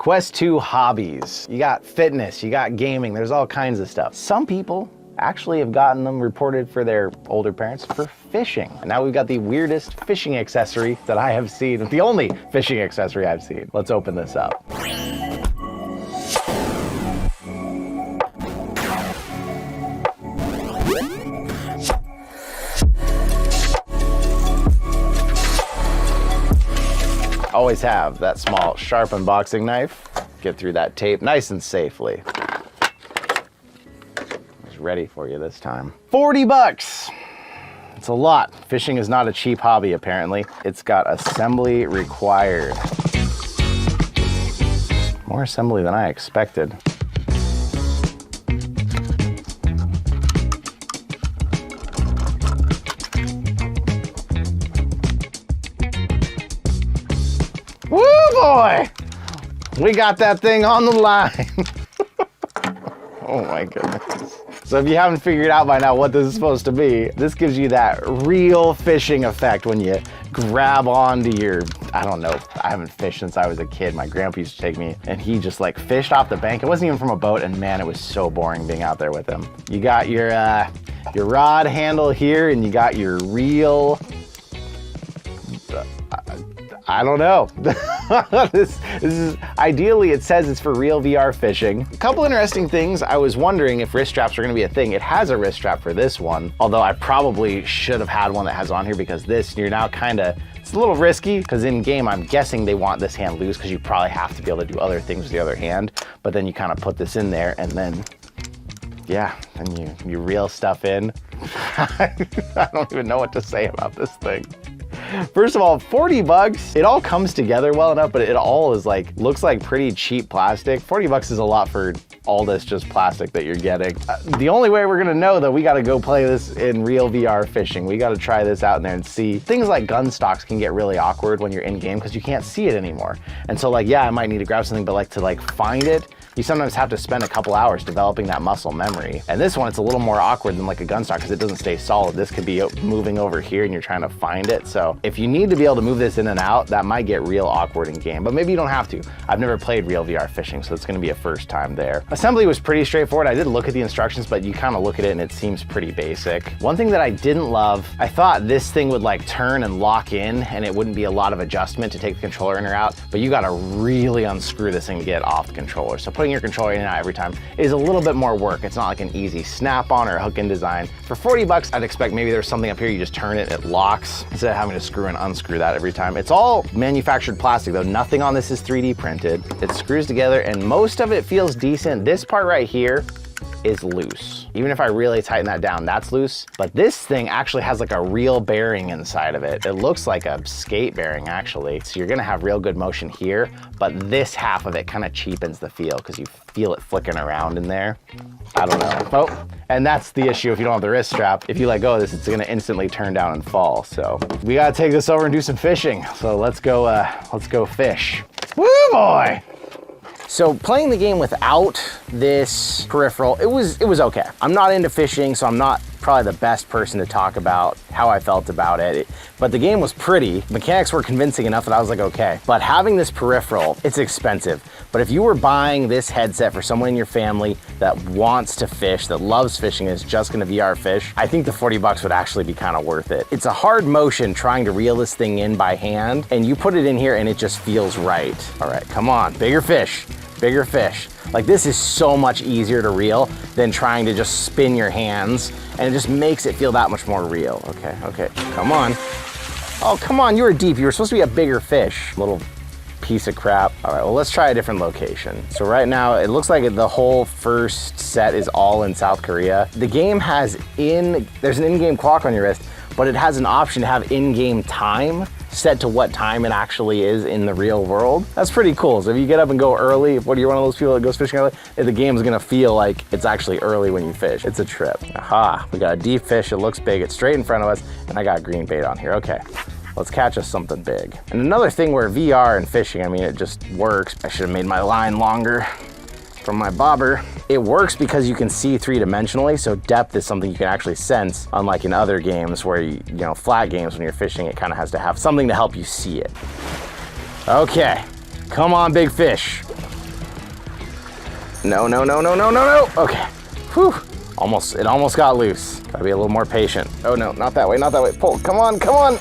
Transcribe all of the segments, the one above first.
Quest 2 hobbies. You got fitness, you got gaming, there's all kinds of stuff. Some people actually have gotten them reported for their older parents for fishing. And now we've got the weirdest fishing accessory that I have seen, the only fishing accessory I've seen. Let's open this up. Always have that small sharp unboxing knife. Get through that tape nice and safely. It's ready for you this time. 40 bucks. It's a lot. Fishing is not a cheap hobby, apparently. It's got assembly required. More assembly than I expected. Woo boy! We got that thing on the line. Oh my goodness. So if you haven't figured out by now what this is supposed to be, this gives you that real fishing effect when you grab onto your, I don't know, I haven't fished since I was a kid. My grandpa used to take me and he just like fished off the bank. It wasn't even from a boat, and man, it was so boring being out there with him. You got your rod handle here, and you got your reel. I don't know. This is, ideally it says it's for real VR fishing. A couple interesting things. I was wondering if wrist straps are gonna be a thing. It has a wrist strap for this one, although I probably should have had one that has on here, because this, you're now kinda, it's a little risky, because in game, I'm guessing they want this hand loose because you probably have to be able to do other things with the other hand, but then you kind of put this in there and then, yeah, and you reel stuff in. I don't even know what to say about this thing. First of all, 40 bucks, it all comes together well enough, but it all is like, looks like pretty cheap plastic. 40 bucks is a lot for all this just plastic that you're getting. The only way we're gonna know that we gotta go play this in real VR fishing. We gotta try this out in there and see. Things like gun stocks can get really awkward when you're in game because you can't see it anymore. And so like, yeah, I might need to grab something, but like to like find it, you sometimes have to spend a couple hours developing that muscle memory. And this one, it's a little more awkward than like a gun stock because it doesn't stay solid. This could be moving over here and you're trying to find it. So if you need to be able to move this in and out, that might get real awkward in game, but maybe you don't have to. I've never played real VR fishing, so it's gonna be a first time there. Assembly was pretty straightforward. I did look at the instructions, but you kind of look at it and it seems pretty basic. One thing that I didn't love, I thought this thing would like turn and lock in and it wouldn't be a lot of adjustment to take the controller in or out, but you gotta really unscrew this thing to get it off the controller. So putting your controller in and out every time is a little bit more work. It's not like an easy snap-on or hook-in design. For 40 bucks, I'd expect maybe there's something up here, you just turn it, it locks, instead of having to screw and unscrew that every time. It's all manufactured plastic though. Nothing on this is 3D printed. It screws together and most of it feels decent. This part right here is loose. Even if I really tighten that down, that's loose. But this thing actually has like a real bearing inside of it. It looks like a skate bearing actually. So you're gonna have real good motion here, but this half of it kind of cheapens the feel because you feel it flicking around in there. I don't know. Oh, and that's the issue if you don't have the wrist strap. If you let go of this, it's gonna instantly turn down and fall. So we gotta take this over and do some fishing. So let's go fish. Woo boy! So playing the game without this peripheral, it was okay. I'm not into fishing, so I'm not probably the best person to talk about how I felt about it. But the game was pretty. Mechanics were convincing enough that I was like, okay. But having this peripheral, it's expensive. But if you were buying this headset for someone in your family that wants to fish, that loves fishing, and is just gonna VR fish, I think the 40 bucks would actually be kind of worth it. It's a hard motion trying to reel this thing in by hand, and you put it in here and it just feels right. All right, come on, bigger fish. Bigger fish. Like this is so much easier to reel than trying to just spin your hands, and it just makes it feel that much more real. Okay, okay, come on. Oh, come on, you were deep. You were supposed to be a bigger fish. Little piece of crap. All right, well, let's try a different location. So right now, it looks like the whole first set is all in South Korea. The game has there's an in-game clock on your wrist, but it has an option to have in-game time set to what time it actually is in the real world. That's pretty cool. So if you get up and go early, if you're one of those people that goes fishing early, the game's gonna feel like it's actually early when you fish. It's a trip. Aha, we got a deep fish. It looks big. It's straight in front of us, and I got green bait on here. Okay, let's catch us something big. And another thing where VR and fishing, I mean, it just works. I should have made my line longer from my bobber. It works because you can see three-dimensionally, so depth is something you can actually sense, unlike in other games where, you know, flat games when you're fishing, it kind of has to have something to help you see it. Okay, come on, big fish. No, no, no, no, no, no, no. Okay. Whew. It almost got loose. Gotta be a little more patient. Oh no, not that way, not that way. Pull, come on, come on.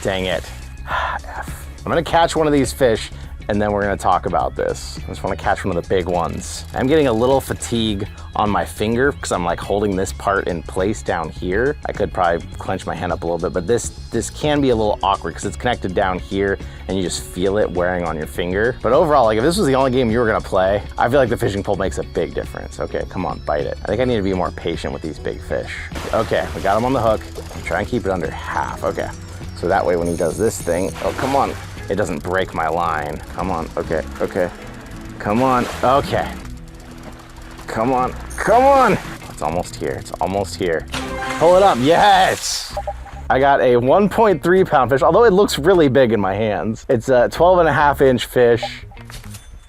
Dang it. I'm gonna catch one of these fish and then we're gonna talk about this. I just wanna catch one of the big ones. I'm getting a little fatigue on my finger because I'm like holding this part in place down here. I could probably clench my hand up a little bit, but this can be a little awkward because it's connected down here and you just feel it wearing on your finger. But overall, like if this was the only game you were gonna play, I feel like the fishing pole makes a big difference. Okay, come on, bite it. I think I need to be more patient with these big fish. Okay, we got him on the hook. Try and keep it under half, okay. So that way when he does this thing, oh, come on. It doesn't break my line. Come on, okay, okay. Come on, okay. Come on, come on. It's almost here, it's almost here. Pull it up, yes! I got a 1.3 pound fish, although it looks really big in my hands. It's a 12.5-inch fish.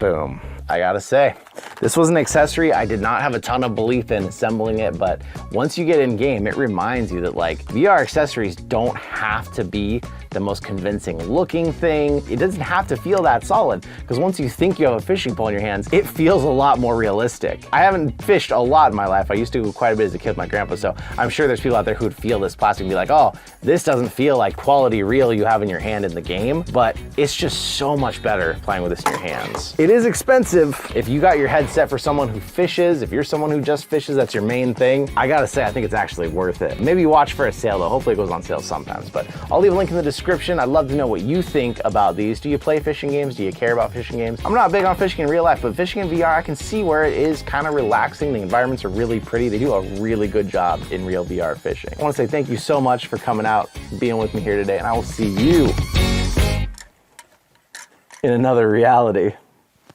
Boom. I gotta say, this was an accessory I did not have a ton of belief in assembling it, but once you get in game, it reminds you that like VR accessories don't have to be the most convincing looking thing. It doesn't have to feel that solid, because once you think you have a fishing pole in your hands, it feels a lot more realistic. I haven't fished a lot in my life. I used to quite a bit as a kid with my grandpa, so I'm sure there's people out there who'd feel this plastic and be like, oh, this doesn't feel like quality reel you have in your hand in the game, but it's just so much better playing with this in your hands. It is expensive. If you got your headset for someone who fishes, if you're someone who just fishes, that's your main thing, I gotta say, I think it's actually worth it. Maybe watch for a sale though. Hopefully it goes on sale sometimes, but I'll leave a link in the description. I'd love to know what you think about these. Do you play fishing games? Do you care about fishing games? I'm not big on fishing in real life, but fishing in VR, I can see where it is kind of relaxing. The environments are really pretty. They do a really good job in real VR fishing. I wanna say thank you so much for coming out, being with me here today, and I will see you in another reality.